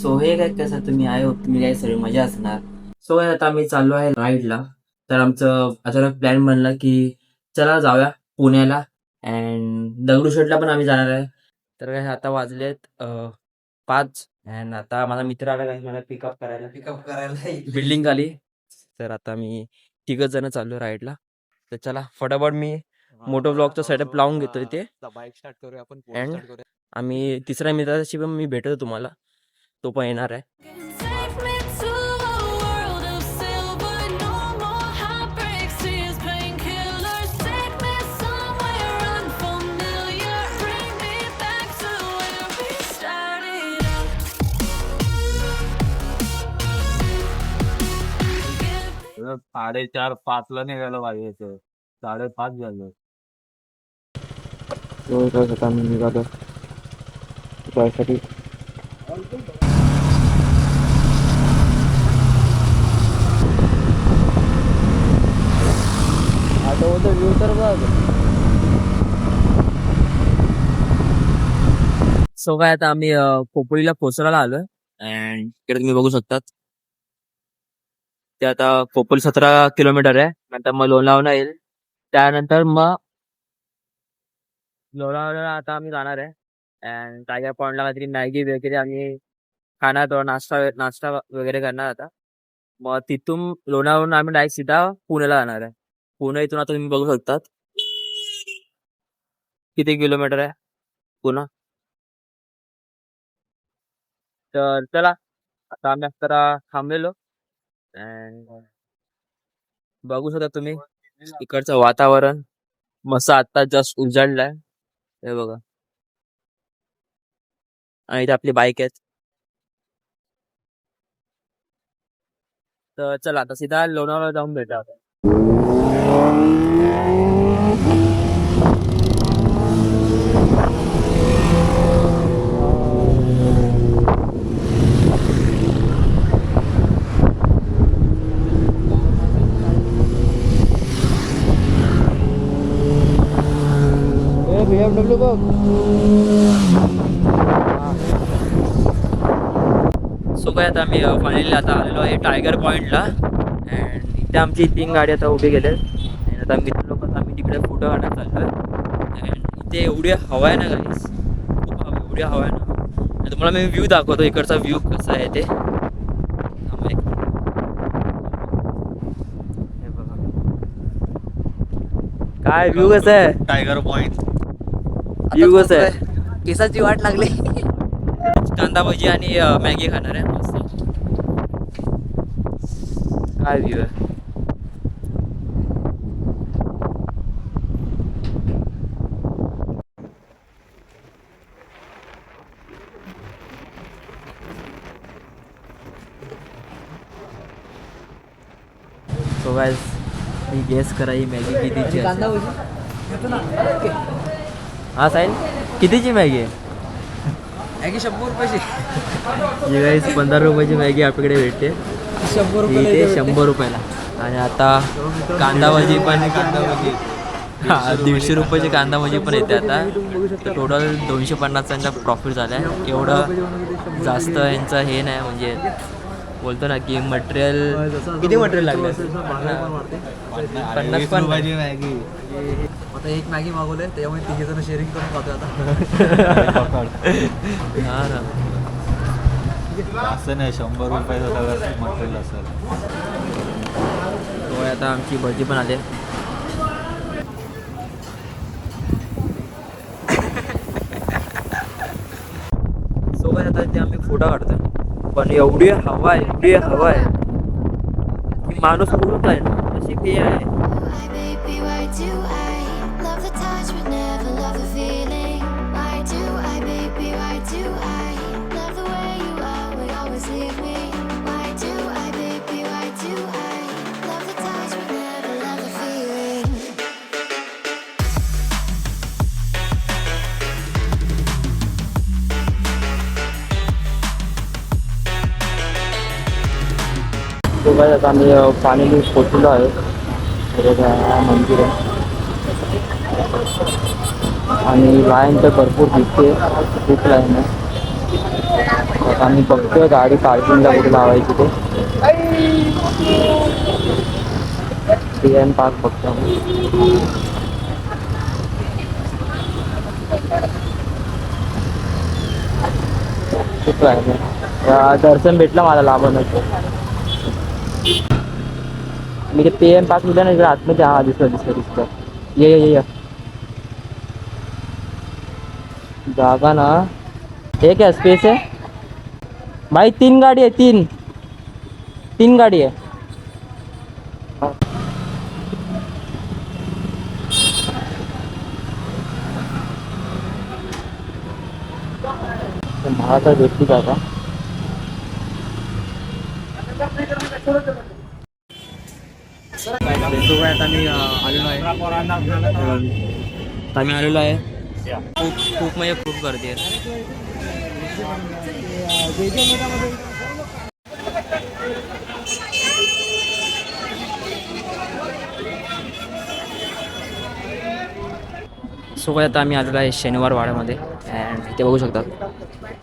So हे काय कसं तुम्ही आहे हो, तुम्ही काय सगळी मजा असणार. सो काय आता आम्ही चाललो आहे राईडला. तर आमचं अचानक प्लॅन बनला की चला जाऊया पुण्याला अँड दगडूशेठला पण आम्ही जाणार आहे. तर काय आता वाजलेत 5 अँड आता माझा मित्र आला आहे मला पिकअप करायला बिल्डिंग खाली. तर आता मी तिघच जण चाललो राईडला. तर चला फटाफट मी मोटो ब्लॉगचा सेटअप लावून घेतो इथे बाईक स्टार्ट करूया आपण अँड स्टार्ट करूया. आम्ही तिसऱ्या मित्राशी पण मी भेटतो तुम्हाला. तो पण येणार आहे. Take me to a world of silver, no more heartbreaks, tears, painkillers. Take me somewhere unfamiliar, bring me back to where we started out. 4:30 ला निघायला पाहिजे. 5:30 झालं. आता मी निघालो जायसाठी. सो काय आता आम्ही खोपोलीला पोचराला आलोय अँड इकडे तुम्ही बघू शकतात ते आता खोपोली 17 किलोमीटर आहे. नंतर मग लोणावळा येईल. त्यानंतर मग लोणावळ्याला आता आम्ही जाणार आहे अँड टायगर पॉइंटला काहीतरी मॅगी वगैरे आम्ही खाणार, थोडा नाश्ता वगैरे करणार आता. मग तिथून लोणावळ्याहून आम्ही डायरेक्ट सीधा पुण्याला जाणार आहे. पुणे इथून आता तुम्ही बघू शकतात किती किलोमीटर आहे पुणे. तर चला आता आम्ही जरा थांबलेलो अँड बघू शकता तुम्ही इकडचं वातावरण मस्त आता जस्ट उजाडलाय. हे बघा आणि इथे आपली बाईक आहेत. तर चला आता सीधा लोणावळा जाऊन भेटा. BMW बघ. सो काय आता आम्ही फायनली आता आलेलो आहे टायगर पॉइंटला अँड इथे आमची 3 गाडी आता उभी गेले आणि आता मित्र लोक आम्ही तिकडे फोटो काढायला चाललोय अँड इथे एवढी हवा आहे ना गाईस, खूप हवा, एवढी हवा आहे ना. आणि तुम्हाला मी व्ह्यू दाखवतो इकडचा व्ह्यू कसा आहे ते. थांबा एक मिनिट. हे बघा काय व्ह्यू कसा आहे, टायगर पॉइंट व्ह्यू कसा आहे. केसाची वाट लागली. कांदा भजी आणि मॅगी खाणार आहे मस्त. काय व्ह्यू आहे. सो गाइस ही गेस करा ही मॅगी कितीची कांदा असेल. भजी घेतो ना. हा साहिल कितीची मॅगी आहे. मॅगी 100 रुपयाची. जी गाईस 15 रुपयाची मॅगी आपल्याकडे भेटते 100 ही रुपये इथे 100 रुपयाला. आणि आता कांदा भजी पण हा 150 रुपयाची कांदा भजी पण येते आता. तर टोटल 250 यांचा प्रॉफिट झाला आहे. एवढं जास्त यांचं हे नाही म्हणजे बोलतो ना की मटेरियल किती मटेरियल लागलं 50 पण मॅगी. आता एक मॅगी मागवले त्याच्यामुळे 3 जण शेअरिंग करून खातो आता. हा ना. असं नाही 100 रुपयाचं सगळं मटेरियल असेल. तो आता आमची भजी पण आली. सोबत आता इथे आम्ही फोटो काढतो पण एवढी हवा आहे की माणूस उडून आहे ना अशी पे आहे. Why, baby, why do I love the touch but never love the feeling? Why do I, baby, why do I love the way you are but always leave me? Why do I, baby, why do I love the touch but never love the feeling? तो काय आता आम्ही finally पोचलो आहे. मंदिर आहे आणि line तर भरपूर दिसते, खूप लाईन आहे. आम्ही बघतोय गाडी पार्किंगला कुठे लावायची ते पार्क बघतो आम्ही. दर्शन भेटलं मला लांबूनच. मी ते PM पार्क लिहिलं ना इकडे आतमध्ये. हा दिसलं. ये जागा ना. हे क्या स्पेस है भाई? 3 गाड़ी है, 3 गाड़ी है. मला तर भेटली जागा. आम्ही आलेलो आहे. खूप म्हणजे खूप गर्दी आहे. सो आता आम्ही आलेलो आहे शनिवार वाड्यामध्ये. अँड इथे बघू शकतात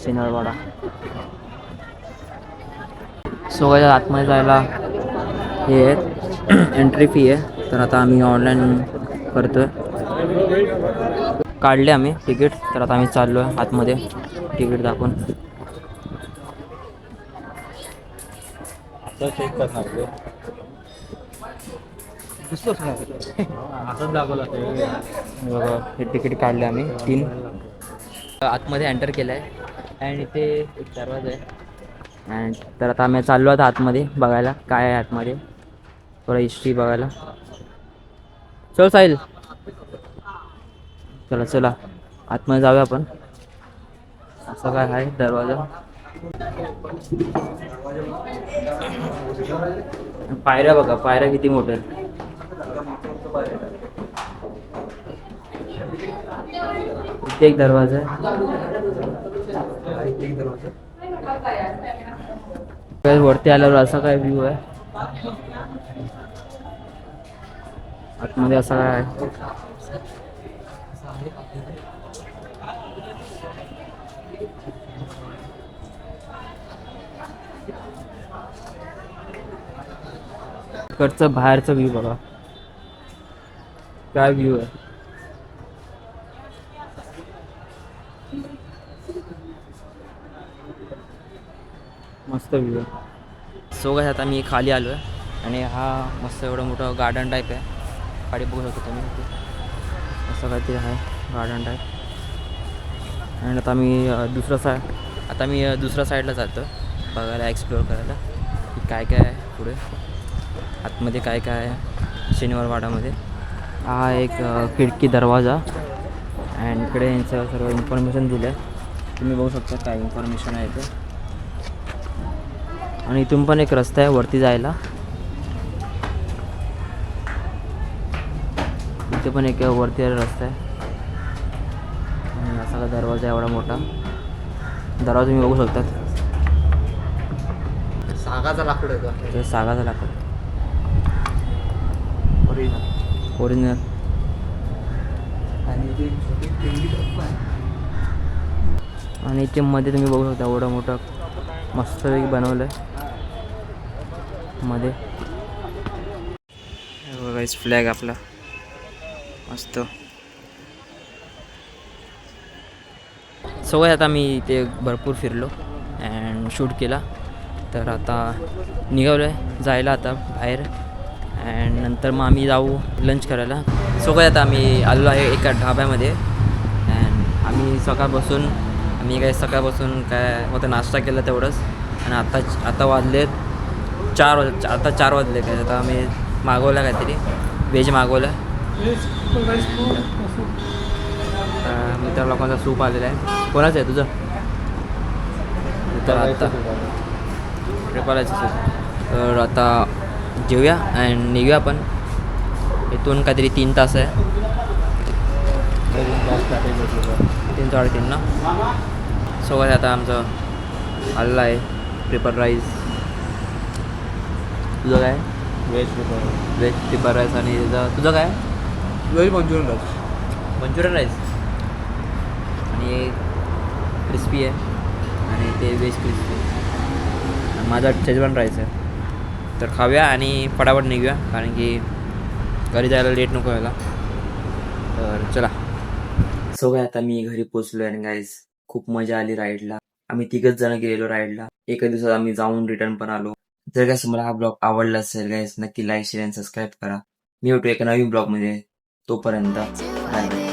शनिवार वाडा. सो आतमध्ये जायला हे एंट्री फी आहे. तर आता आम्ही ऑनलाईन करतोय. काढले आम्ही तिकीट. तर आता आम्ही चाललो आहे आतमध्ये तिकीट दाखवून. चेक करणार असंच दाखवलं बघा हे तिकीट काढले आम्ही 3. आतमध्ये एंटर केलं आहे. अँड इथे एक दरवाजा आहे. अँड तर आता आम्ही चाललो आता आतमध्ये बघायला काय आहे आतमध्ये. थोडा हिस्ट्री बघायला. चल साहिल, चला आतमध्ये जाऊया आपण. असं काय आहे दरवाजा. पायऱ्या बघा, पायऱ्या किती मोठ्या आहेत. इथे एक दरवाजा आहे. वरती आल्यावर असा काय व्ह्यू आहे. आतमध्ये असा काय आहे. इकडचं बाहेरचा व्ह्यू बघा काय व्ह्यू आहे. मस्त व्ह्यू आहे. सो काय आता मी खाली आलो आहे आणि हा मस्त एवढं मोठं गार्डन टाईप आहे. खाली बघू शकतो तुम्ही. असं काहीतरी आहे गार्डन टाईप. आणि आता मी दुसऱ्या साईडला जातो बघायला, एक्सप्लोअर करायला की काय काय आहे पुढे आतमध्ये काय काय आहे शनिवार वाड्यामध्ये. हा एक खिडकी दरवाजा. अँड इकडे यांचं सर्व इन्फॉर्मेशन दिलं आहे. तुम्ही बघू शकता काय इन्फॉर्मेशन आहे ते. आणि इथून पण एक रस्ता आहे वरती जायला. इथे पण एक वरती रस्ता आहे. आणि असा दरवाजा एवढा मोठा दरवाजा तुम्ही बघू शकतात. सागाचा लाकूड आहे का? ते सागाचं लाकूड ओरिजिनल. आणि इथे मध्ये तुम्ही बघू शकता एवढं मोठं मस्तपैकी बनवलं आहे मध्ये. बघा फ्लॅग आपला मस्त. सो आता मी इथे भरपूर फिरलो अँड शूट केला. तर आता निघालो आहे जायला आता बाहेर. अँड नंतर मग आम्ही जाऊ लंच करायला. सो आता आम्ही आलो आहे एका ढाब्यामध्ये. अँड आम्ही सकाळपासून काय होतं नाश्ता केला तेवढंच. आणि आता वाजले 4 वाजले काय. आता आम्ही मागवलं काहीतरी व्हेज मागवलं. मित्र लोकांचा सूप आलेला आहे. कोणाचं आहे तुझं? तर आता ट्रिपलाचं सूप. तर आता जेवूया अँड निघूया आपण. इथून काहीतरी 3 तास आहे. 3-3:30 ना. सो आता आमचं आलेलं आहे ट्रिपल राईस. तुझं काय? Veg triple rice. आणि तुझं काय? Veg Manchurian rice. Manchurian rice. आणि क्रिस्पी आहे. आणि ते व्हेज क्रिस्पी. माझा शेजवान राईस आहे. तर खाऊया आणि फटाफट निघूया कारण की घरी जायला लेट नको व्हायला. तर चला. सो काय आता मी घरी पोचलो आणि गाईज खूप मजा आली राईडला. आम्ही 3 जण गेलेलो राईडला. एका दिवसात आम्ही जाऊन रिटर्न पण आलो. जर काय तुम्हाला हा ब्लॉग आवडला असेल गाईज नक्की लाईक शेअर आणि सबस्क्राईब करा. मी भेटू एका नवीन ब्लॉगमध्ये. तोपर्यंत बाय बाय.